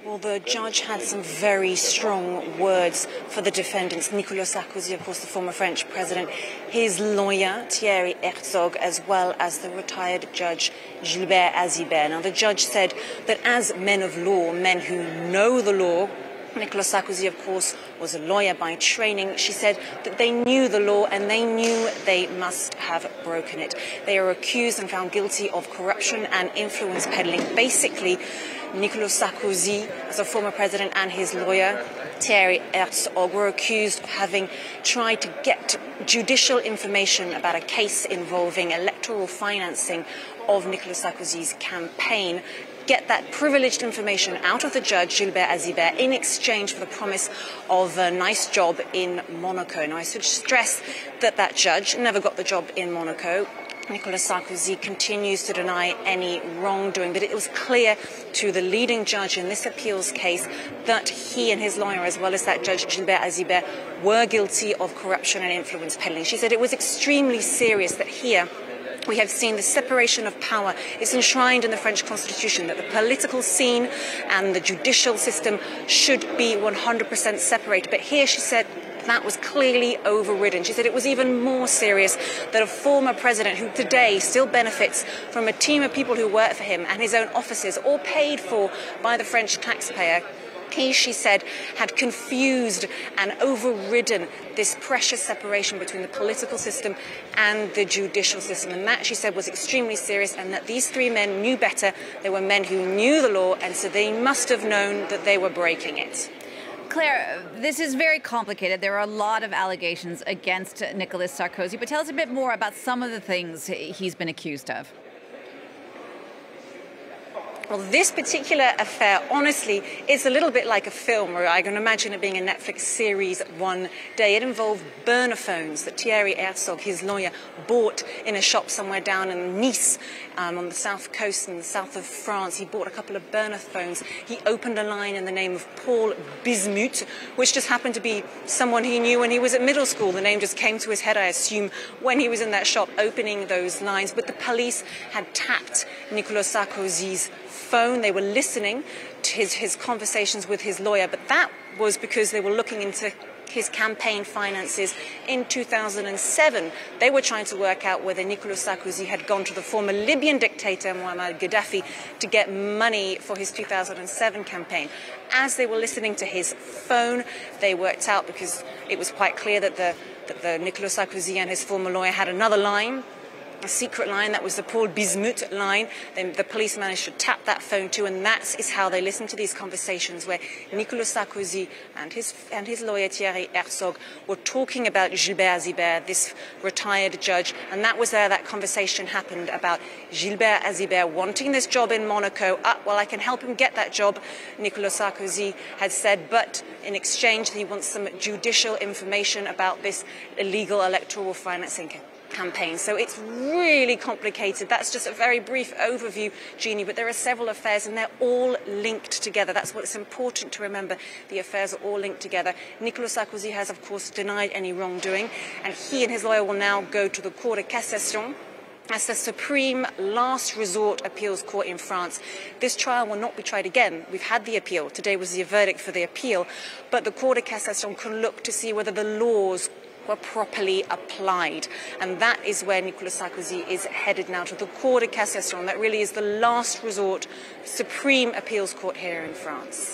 Well, the judge had some very strong words for the defendants. Nicolas Sarkozy, of course, the former French president, his lawyer, Thierry Herzog, as well as the retired judge, Gilbert Azibert. Now, the judge said that as men of law, men who know the law, Nicolas Sarkozy, of course, was a lawyer by training. She said that they knew the law and they knew they must have broken it. They are accused and found guilty of corruption and influence peddling. Basically, Nicolas Sarkozy, as a former president, and his lawyer, Thierry Herzog, were accused of having tried to get judicial information about a case involving electoral financing of Nicolas Sarkozy's campaign, get that privileged information out of the judge, Gilbert Azibert, in exchange for the promise of a nice job in Monaco. Now, I should stress that that judge never got the job in Monaco. Nicolas Sarkozy continues to deny any wrongdoing, but it was clear to the leading judge in this appeals case that he and his lawyer, as well as that judge Gilbert Azibert, were guilty of corruption and influence peddling. She said it was extremely serious that here we have seen the separation of power. It's enshrined in the French constitution that the political scene and the judicial system should be 100% separated. But here, she said, that was clearly overridden. She said it was even more serious that a former president who today still benefits from a team of people who work for him and his own offices, all paid for by the French taxpayer, he, she said, had confused and overridden this precious separation between the political system and the judicial system. And that, she said, was extremely serious, and that these three men knew better. They were men who knew the law, and so they must have known that they were breaking it. Claire, this is very complicated. There are a lot of allegations against Nicolas Sarkozy, but tell us a bit more about some of the things he's been accused of. Well, this particular affair, honestly, is a little bit like a film, or I can imagine it being a Netflix series one day. It involved burner phones that Thierry Herzog, his lawyer, bought in a shop somewhere down in Nice, on the south coast in the south of France. He bought a couple of burner phones. He opened a line in the name of Paul Bismuth, which just happened to be someone he knew when he was at middle school. The name just came to his head, I assume, when he was in that shop opening those lines. But the police had tapped Nicolas Sarkozy's phone. They were listening to his conversations with his lawyer, but that was because they were looking into his campaign finances in 2007. They were trying to work out whether Nicolas Sarkozy had gone to the former Libyan dictator Muammar Gaddafi to get money for his 2007 campaign. As they were listening to his phone, they worked out, because it was quite clear that the Nicolas Sarkozy and his former lawyer had another line, a secret line. That was the Paul Bismuth line. Then the police managed to tap that phone too, and that is how they listened to these conversations where Nicolas Sarkozy and his lawyer Thierry Herzog were talking about Gilbert Azibert, this retired judge, and that was there that conversation happened about Gilbert Azibert wanting this job in Monaco. Well, I can help him get that job, Nicolas Sarkozy had said, but in exchange he wants some judicial information about this illegal electoral financing campaign. So it's really complicated. That's just a very brief overview, Jeannie, but there are several affairs and they're all linked together. That's what's important to remember. The affairs are all linked together. Nicolas Sarkozy has, of course, denied any wrongdoing, and he and his lawyer will now go to the Cour de Cassation. That's the supreme last resort appeals court in France. This trial will not be tried again. We've had the appeal. Today was the verdict for the appeal, but the Cour de Cassation can look to see whether the laws were properly applied. And that is where Nicolas Sarkozy is headed now, to the Cour de Cassation. That really is the last resort, supreme appeals court here in France.